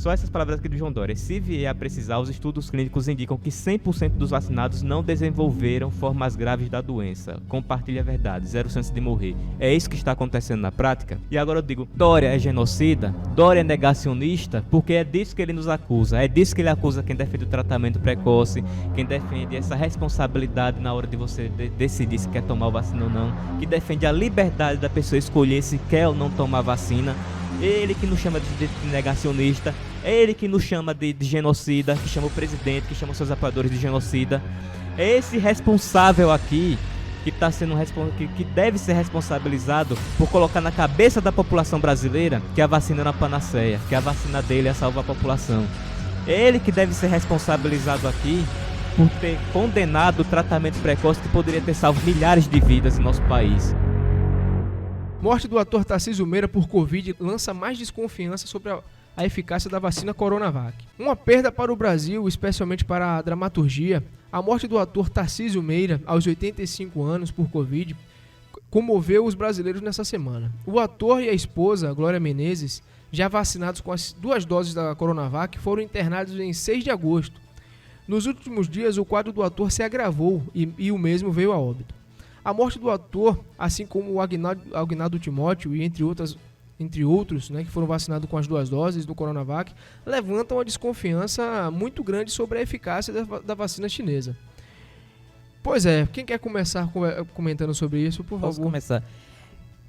Só essas palavras aqui do João Dória. Se vier a precisar, os estudos clínicos indicam que 100% dos vacinados não desenvolveram formas graves da doença. Compartilhe a verdade, 0 chance de morrer. É isso que está acontecendo na prática? E agora eu digo, Dória é genocida? Dória é negacionista? Porque é disso que ele nos acusa. É disso que ele acusa quem defende o tratamento precoce, quem defende essa responsabilidade na hora de você decidir se quer tomar vacina ou não, que defende a liberdade da pessoa escolher se quer ou não tomar vacina. Ele que nos chama de negacionista, é ele que nos chama de genocida, que chama o presidente, que chama seus apoiadores de genocida. É esse responsável aqui que tá sendo que deve ser responsabilizado por colocar na cabeça da população brasileira que a vacina era uma panaceia, que a vacina dele ia salvar a população. É ele que deve ser responsabilizado aqui por ter condenado o tratamento precoce que poderia ter salvo milhares de vidas em nosso país. Morte do ator Tarcísio Meira por Covid lança mais desconfiança sobre a eficácia da vacina Coronavac. Uma perda para o Brasil, especialmente para a dramaturgia. A morte do ator Tarcísio Meira, aos 85 anos, por Covid, comoveu os brasileiros nessa semana. O ator e a esposa, Glória Menezes, já vacinados com as 2 doses da Coronavac, foram internados em 6 de agosto. Nos últimos dias, o quadro do ator se agravou e o mesmo veio a óbito. A morte do ator, assim como o Agnaldo Timóteo e entre outros, né, que foram vacinados com as 2 doses do Coronavac, levantam uma desconfiança muito grande sobre a eficácia da vacina chinesa. Pois é, quem quer começar comentando sobre isso, por favor? Posso começar?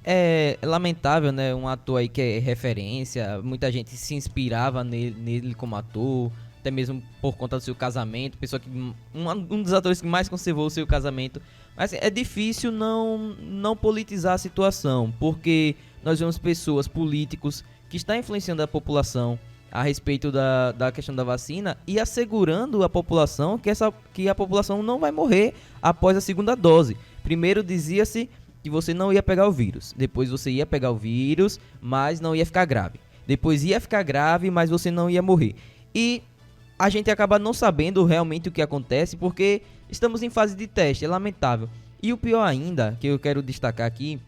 É lamentável, né, um ator aí que é referência, muita gente se inspirava nele como ator, até mesmo por conta do seu casamento, pessoa que um dos atores que mais conservou o seu casamento. Mas assim, é difícil não politizar a situação, porque nós vemos pessoas, políticos, que estão influenciando a população a respeito da questão da vacina e assegurando a população que a população não vai morrer após a 2ª dose. Primeiro dizia-se que você não ia pegar o vírus, depois você ia pegar o vírus, mas não ia ficar grave. Depois ia ficar grave, mas você não ia morrer. E a gente acaba não sabendo realmente o que acontece, porque estamos em fase de teste, é lamentável. E o pior ainda, que eu quero destacar aqui,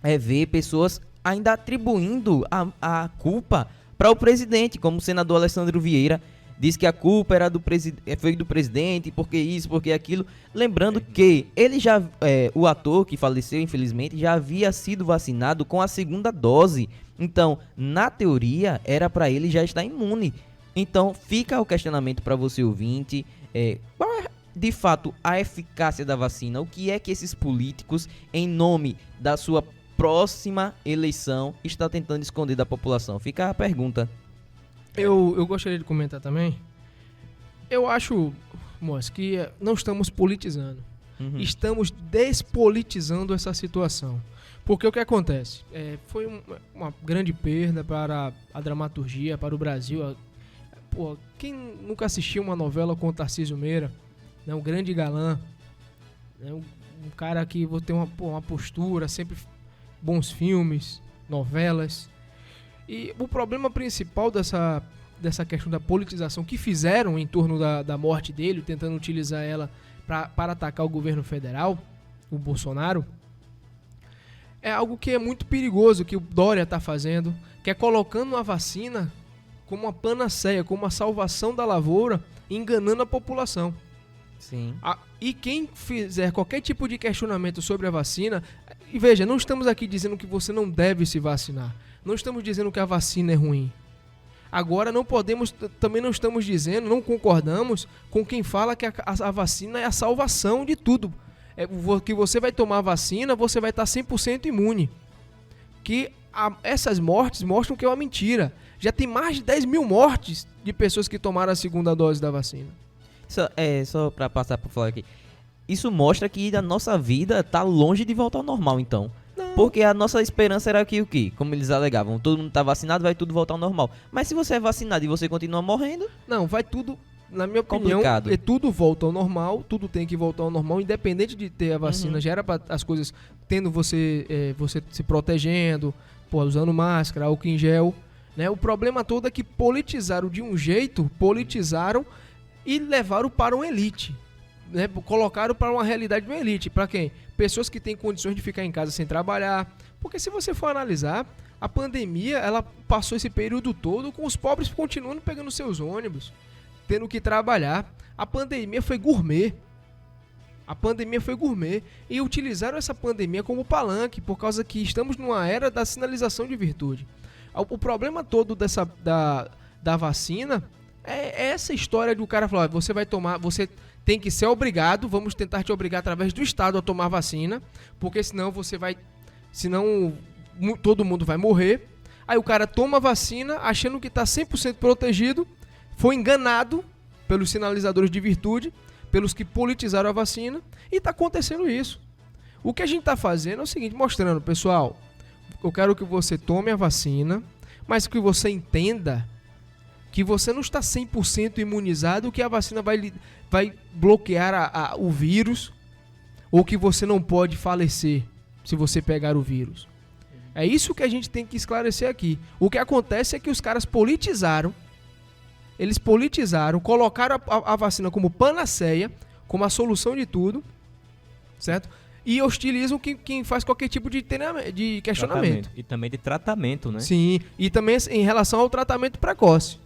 é ver pessoas ainda atribuindo a culpa para o presidente, como o senador Alessandro Vieira diz que a culpa era foi do presidente, porque isso, porque aquilo. Lembrando que ele o ator que faleceu, infelizmente, já havia sido vacinado com a 2ª dose. Então, na teoria, era para ele já estar imune. Então, fica o questionamento para você ouvinte, qual é de fato a eficácia da vacina? O que é que esses políticos, em nome da sua próxima eleição, estão tentando esconder da população? Fica a pergunta. Eu gostaria de comentar também. Eu acho, moço, que não estamos politizando. Estamos despolitizando essa situação. Porque o que acontece? Foi uma grande perda para a dramaturgia, para o Brasil. Pô, quem nunca assistiu uma novela com o Tarcísio Meira, né, um grande galã, né, um cara que tem uma postura, sempre bons filmes, novelas. E o problema principal dessa questão da politização que fizeram em torno da morte dele, tentando utilizar ela para atacar o governo federal, o Bolsonaro, é algo que é muito perigoso, que o Dória está fazendo, que é colocando a vacina como uma panaceia, como uma salvação da lavoura, enganando a população. Sim. E quem fizer qualquer tipo de questionamento sobre a vacina, e veja, não estamos aqui dizendo que você não deve se vacinar, não estamos dizendo que a vacina é ruim. Agora também não estamos dizendo, não concordamos com quem fala que a vacina é a salvação de tudo. Que você vai tomar a vacina, você vai estar 100% imune. Que essas mortes mostram que é uma mentira. Já tem mais de 10 mil mortes de pessoas que tomaram a 2ª dose da vacina. Só para passar por falar aqui. Isso mostra que a nossa vida tá longe de voltar ao normal, então. Não. Porque a nossa esperança era que o quê? Como eles alegavam, todo mundo tá vacinado, vai tudo voltar ao normal. Mas se você é vacinado e você continua morrendo... Não, vai tudo... Na minha opinião, tudo volta ao normal, tudo tem que voltar ao normal, independente de ter a vacina, já era para as coisas, tendo você se protegendo, usando máscara, álcool em gel, né? O problema todo é que politizaram de um jeito, e levaram para uma elite, né? Colocaram para uma realidade de uma elite, para quem? Pessoas que têm condições de ficar em casa sem trabalhar, porque se você for analisar, A pandemia, ela passou esse período todo com os pobres continuando pegando seus ônibus, tendo que trabalhar. A pandemia foi gourmet. E utilizaram essa pandemia como palanque, por causa que estamos numa era da sinalização de virtude. O problema todo da vacina é essa história do cara falar, você vai tomar, você tem que ser obrigado, vamos tentar te obrigar através do Estado a tomar vacina, porque senão todo mundo vai morrer. Aí o cara toma a vacina achando que está 100% protegido, foi enganado pelos sinalizadores de virtude, pelos que politizaram a vacina, e está acontecendo isso. O que a gente está fazendo é o seguinte, mostrando, pessoal, eu quero que você tome a vacina, mas que você entenda que você não está 100% imunizado, que a vacina vai bloquear o vírus, ou que você não pode falecer se você pegar o vírus. É isso que a gente tem que esclarecer aqui. O que acontece é que os caras politizaram, colocaram a vacina como panaceia, como a solução de tudo, certo? E hostilizam quem faz qualquer tipo de questionamento. E também de tratamento, né? Sim, e também em relação ao tratamento precoce.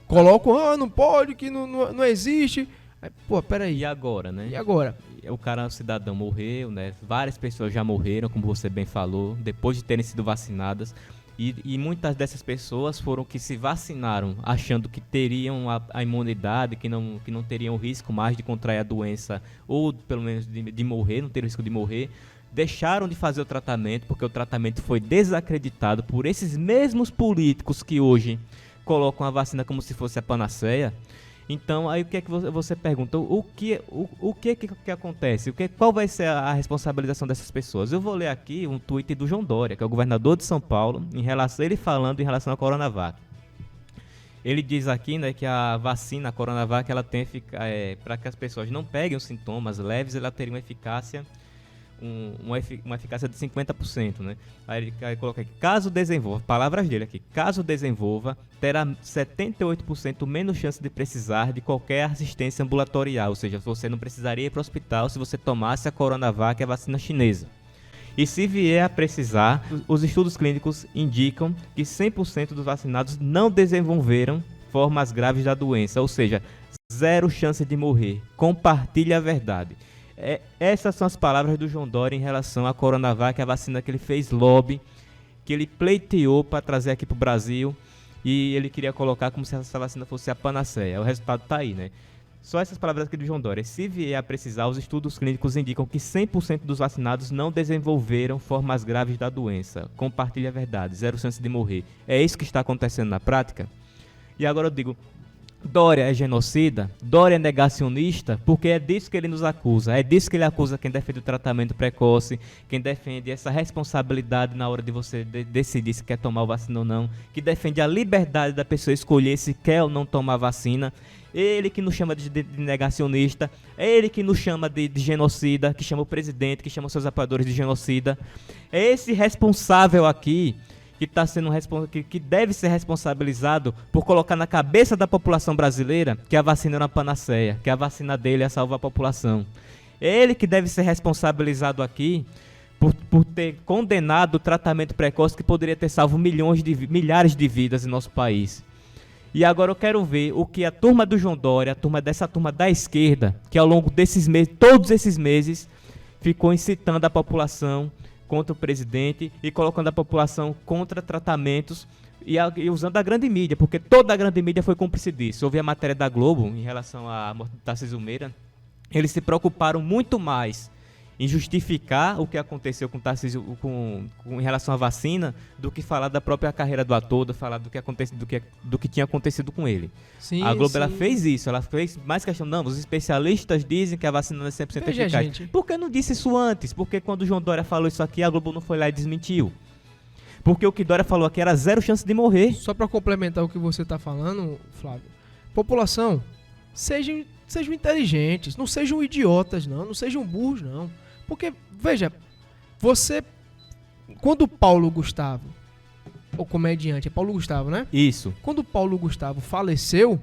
Colocam, não pode, que não existe. Pô, peraí. E agora, né? E agora? O cidadão morreu, né? Várias pessoas já morreram, como você bem falou, depois de terem sido vacinadas. E muitas dessas pessoas foram que se vacinaram achando que teriam a imunidade, que não teriam risco mais de contrair a doença, ou pelo menos de morrer, não ter risco de morrer. Deixaram de fazer o tratamento, porque o tratamento foi desacreditado por esses mesmos políticos que hoje colocam a vacina como se fosse a panaceia. Então, aí o que é que você pergunta? O que acontece? Qual vai ser a responsabilização dessas pessoas? Eu vou ler aqui um tweet do João Dória, que é o governador de São Paulo, ele falando em relação à Coronavac. Ele diz aqui, né, que a vacina, a Coronavac, ela tem para que as pessoas não peguem os sintomas leves, ela teria uma eficácia uma eficácia de 50%, né? Aí ele coloca aqui, caso desenvolva, palavras dele aqui, caso desenvolva, terá 78% menos chance de precisar de qualquer assistência ambulatorial, ou seja, você não precisaria ir para o hospital se você tomasse a Coronavac, a vacina chinesa. E se vier a precisar, os estudos clínicos indicam que 100% dos vacinados não desenvolveram formas graves da doença, ou seja, zero chance de morrer. Compartilhe a verdade. Essas são as palavras do João Dória em relação à Coronavac, a vacina que ele fez lobby, que ele pleiteou para trazer aqui para o Brasil, e ele queria colocar como se essa vacina fosse a panaceia. O resultado está aí, né? Só essas palavras aqui do João Dória. Se vier a precisar, os estudos clínicos indicam que 100% dos vacinados não desenvolveram formas graves da doença. Compartilhe a verdade, zero chance de morrer. É isso que está acontecendo na prática? E agora eu digo, Dória é genocida? Dória é negacionista? Porque é disso que ele nos acusa. É disso que ele acusa quem defende o tratamento precoce, quem defende essa responsabilidade na hora de você decidir se quer tomar vacina ou não, que defende a liberdade da pessoa escolher se quer ou não tomar vacina. Ele que nos chama de negacionista, é ele que nos chama de genocida, que chama o presidente, que chama seus apoiadores de genocida. É esse responsável aqui que tá sendo que deve ser responsabilizado por colocar na cabeça da população brasileira que a vacina era uma panaceia, que a vacina dele ia salvar a população. É ele que deve ser responsabilizado aqui por ter condenado o tratamento precoce que poderia ter salvo milhares de vidas em nosso país. E agora eu quero ver o que a turma do João Dória, dessa turma da esquerda, que ao longo desses meses, todos esses meses, ficou incitando a população contra o presidente e colocando a população contra tratamentos e usando a grande mídia, porque toda a grande mídia foi cúmplice disso. Houve a matéria da Globo em relação à morte de Tarcísio Meira. Eles se preocuparam muito mais em justificar o que aconteceu com Tarcísio em relação à vacina do que falar da própria carreira do ator, falar do que tinha acontecido com ele. Sim, a Globo sim. Ela fez isso, ela fez mais questão, não, os especialistas dizem que a vacina não é 100% eficaz. Gente. Por que não disse isso antes? Porque quando o João Dória falou isso aqui, a Globo não foi lá e desmentiu. Porque o que Dória falou aqui era zero chance de morrer. Só para complementar o que você está falando, Flávio, população, sejam inteligentes, não sejam idiotas não sejam burros não. Porque, veja, quando o Paulo Gustavo, o comediante, é Paulo Gustavo, né? Isso. Quando o Paulo Gustavo faleceu,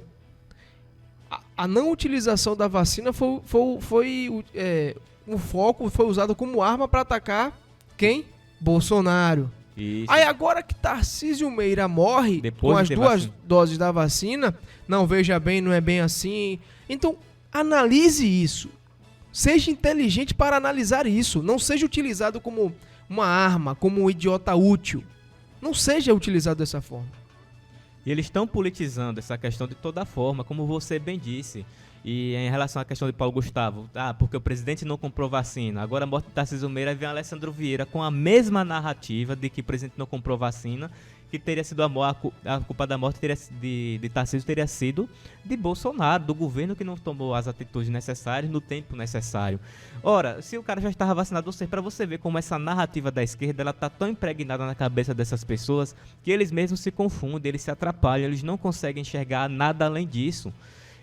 a não utilização da vacina o foco foi usado como arma para atacar quem? Bolsonaro. Isso. Aí agora que Tarcísio Meira morre Depois com as de ter 2 vacina. doses da vacina, não, veja bem, não é bem assim. Então, analise isso. Seja inteligente para analisar isso. Não seja utilizado como uma arma, como um idiota útil. Não seja utilizado dessa forma. E eles estão politizando essa questão de toda forma, como você bem disse. E em relação à questão de Paulo Gustavo, porque o presidente não comprou vacina. Agora a morte de Tarcísio Meira, vem Alessandro Vieira com a mesma narrativa de que o presidente não comprou vacina, que teria sido a culpa da morte de Tarcísio teria sido de Bolsonaro, do governo que não tomou as atitudes necessárias no tempo necessário. Ora, se o cara já estava vacinado, para você ver como essa narrativa da esquerda ela está tão impregnada na cabeça dessas pessoas que eles mesmos se confundem, eles se atrapalham, eles não conseguem enxergar nada além disso.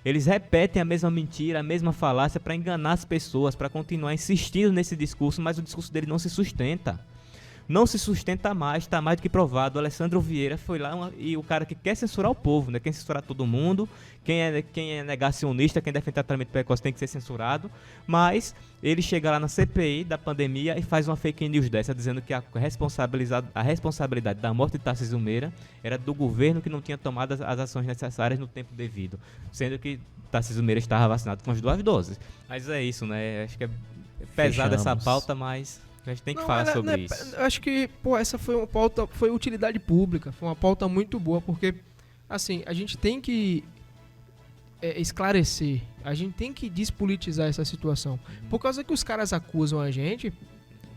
Eles repetem a mesma mentira, a mesma falácia para enganar as pessoas, para continuar insistindo nesse discurso, mas o discurso dele não se sustenta. Não se sustenta mais, está mais do que provado. O Alessandro Vieira foi lá e o cara que quer censurar o povo, né? Quer censurar todo mundo. Quem é negacionista, quem defende tratamento precoce tem que ser censurado. Mas ele chega lá na CPI da pandemia e faz uma fake news dessa, dizendo que a responsabilidade da morte de Tarcísio Meira era do governo que não tinha tomado as ações necessárias no tempo devido. Sendo que Tarcísio Meira estava vacinado com as 2 doses. Mas é isso, né? Acho que é pesada essa pauta, mas a gente tem que falar sobre isso. Eu acho que, essa foi uma pauta, foi utilidade pública, foi uma pauta muito boa, porque, assim, a gente tem que esclarecer, a gente tem que despolitizar essa situação, por causa que os caras acusam a gente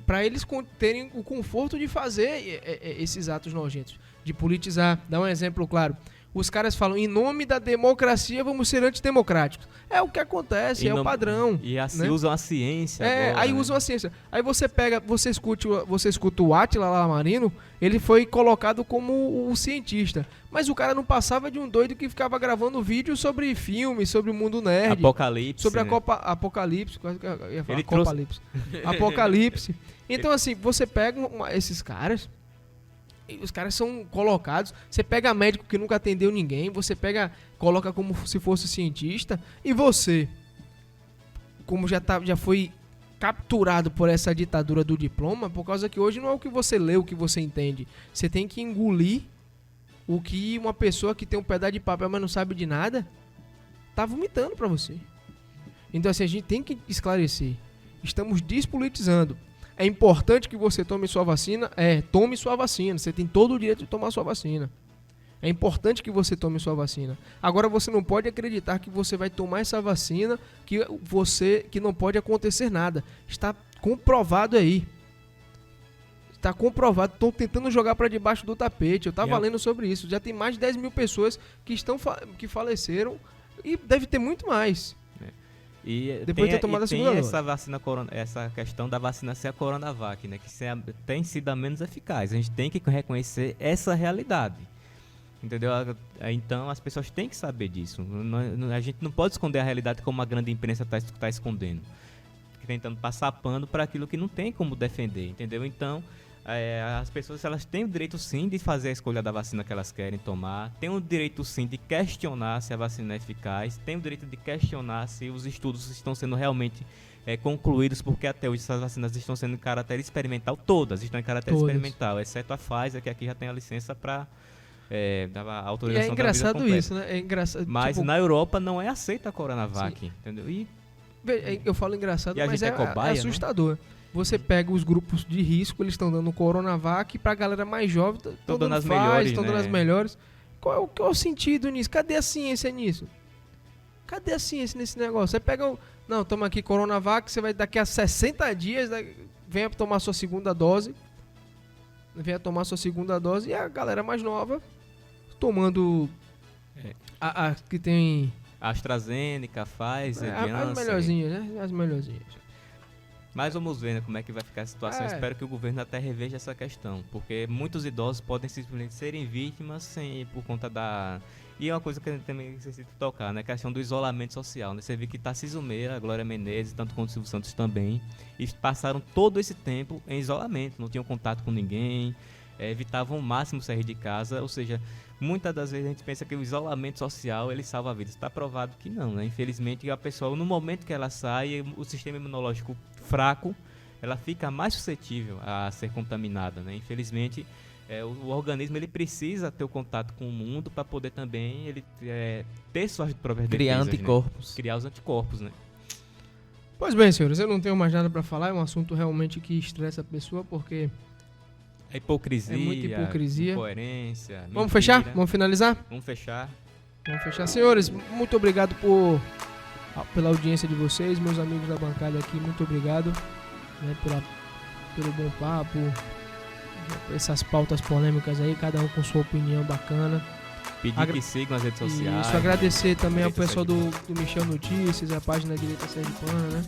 para eles terem o conforto de fazer esses atos nojentos, de politizar. Dá um exemplo claro. Os caras falam, em nome da democracia, vamos ser antidemocráticos. É o que acontece, o padrão. E assim, né? Usam a ciência agora, aí usam a ciência. Aí você pega, você escuta o Átila Lamarino, ele foi colocado como o cientista. Mas o cara não passava de um doido que ficava gravando vídeo sobre filme, sobre o mundo nerd. Apocalipse. Sobre né? a Copa Apocalipse. Quase que eu ia falar Ele Apocalipse. Apocalipse. Então, assim, você pega esses caras... Os caras são colocados. Você pega médico que nunca atendeu ninguém, você coloca como se fosse cientista, e você, como já foi capturado por essa ditadura do diploma, por causa que hoje não é o que você lê, o que você entende. Você tem que engolir o que uma pessoa que tem um pedaço de papel, mas não sabe de nada, tá vomitando pra você. Então, assim, a gente tem que esclarecer. Estamos despolitizando. É importante que você tome sua vacina? Tome sua vacina. Você tem todo o direito de tomar sua vacina. É importante que você tome sua vacina. Agora, você não pode acreditar que você vai tomar essa vacina, que não pode acontecer nada. Está comprovado aí. Está comprovado. Estão tentando jogar para debaixo do tapete. Eu estava lendo sobre isso. Já tem mais de 10 mil pessoas que faleceram e deve ter muito mais. E depois de ter tomado a segunda dose. Essa questão da vacina ser a Coronavac, né, que tem sido a menos eficaz. A gente tem que reconhecer essa realidade. Entendeu? Então as pessoas têm que saber disso. A gente não pode esconder a realidade como a grande imprensa está escondendo. Tentando passar pano para aquilo que não tem como defender. Entendeu? Então, as pessoas elas têm o direito sim de fazer a escolha da vacina que elas querem tomar, têm o direito sim de questionar se a vacina é eficaz, têm o direito de questionar se os estudos estão sendo realmente concluídos, porque até hoje essas vacinas estão sendo em caráter experimental, todas estão em caráter experimental, exceto a Pfizer, que aqui já tem a licença para a autorização. E é engraçado isso, né? É engraçado. Mas na Europa não é aceita a Coronavac, entendeu? E eu falo engraçado, mas é assustador. Né? Você pega os grupos de risco, eles estão dando Coronavac, pra galera mais jovem, estão dando as melhores, estão dando as melhores. Qual é o sentido nisso? Cadê a ciência nisso? Cadê a ciência nesse negócio? Você pega não, toma aqui Coronavac, você vai daqui a 60 dias, venha tomar sua segunda dose. Venha tomar sua segunda dose e a galera mais nova tomando a que tem... AstraZeneca, Pfizer, as melhorzinhas, né? As melhorzinhas. Mas vamos ver, né, como é que vai ficar a situação. Espero que o governo até reveja essa questão, porque muitos idosos podem simplesmente serem vítimas por conta da... E é uma coisa que a gente também necessita tocar, né, a questão do isolamento social. Né? Você vê que Tarcísio Meira, Glória Menezes, tanto quanto o Silvio Santos também, e passaram todo esse tempo em isolamento, não tinham contato com ninguém, evitavam o máximo sair de casa, ou seja... Muitas das vezes a gente pensa que o isolamento social ele salva vidas. Está provado que não, né? Infelizmente a pessoa, no momento que ela sai, o sistema imunológico fraco ela fica mais suscetível a ser contaminada, né? Infelizmente, o organismo ele precisa ter o contato com o mundo para poder também ter suas próprias Criar defesas, anticorpos. né? Criar os anticorpos, né? Pois bem, senhores, eu não tenho mais nada para falar, é um assunto realmente que estressa a pessoa, porque A hipocrisia, É muita hipocrisia. incoerência, Vamos mentira. fechar? Vamos finalizar? Vamos fechar. Vamos fechar. Senhores, muito obrigado pela audiência de vocês, meus amigos da bancada aqui, muito obrigado, né, pelo bom papo, essas pautas polêmicas aí, cada um com sua opinião bacana. Pedir que sigam as redes sociais. Isso, agradecer também ao Direita pessoal do Michel Notícias, a página Direita Sergipana, né?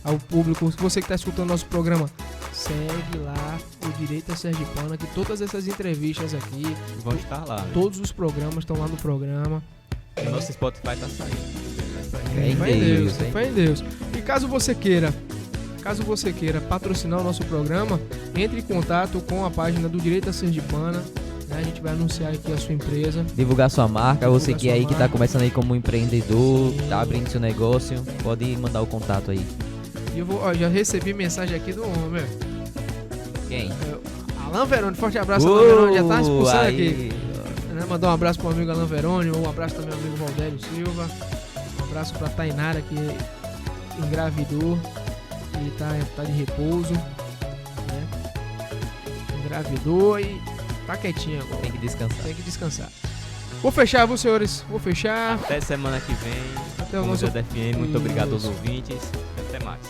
Ao público, você que está escutando nosso programa, segue lá o Direita Sergipana, que todas essas entrevistas aqui, Vão estar lá. Né? todos os programas estão lá no programa. O nosso Spotify tá saindo. Vai sair. Fé em Fé em Deus, Deus, hein? fé em Deus. E caso você queira patrocinar o nosso programa, entre em contato com a página do Direita Sergipana, né? A gente vai anunciar aqui a sua empresa. Divulgar sua marca, você Divulgar que sua aí que tá marca. começando aí como empreendedor, Sim. tá abrindo seu negócio, pode mandar o contato aí. E eu já recebi mensagem aqui do homem, Quem? Alan Veroni. Forte abraço, Alan Veroni, já tá expulsando aí. aqui. Né, mandar um abraço pro amigo Alan Veroni, um abraço também ao amigo Valdério Silva, um abraço pra Tainara que engravidou e tá de repouso, né? Engravidou e tá quietinha agora, Tem que descansar. tem que descansar. Vou fechar, viu, senhores? Vou fechar. Até semana que vem. Até o Com nosso... o DFM. Muito obrigado aos Isso. ouvintes. Até mais.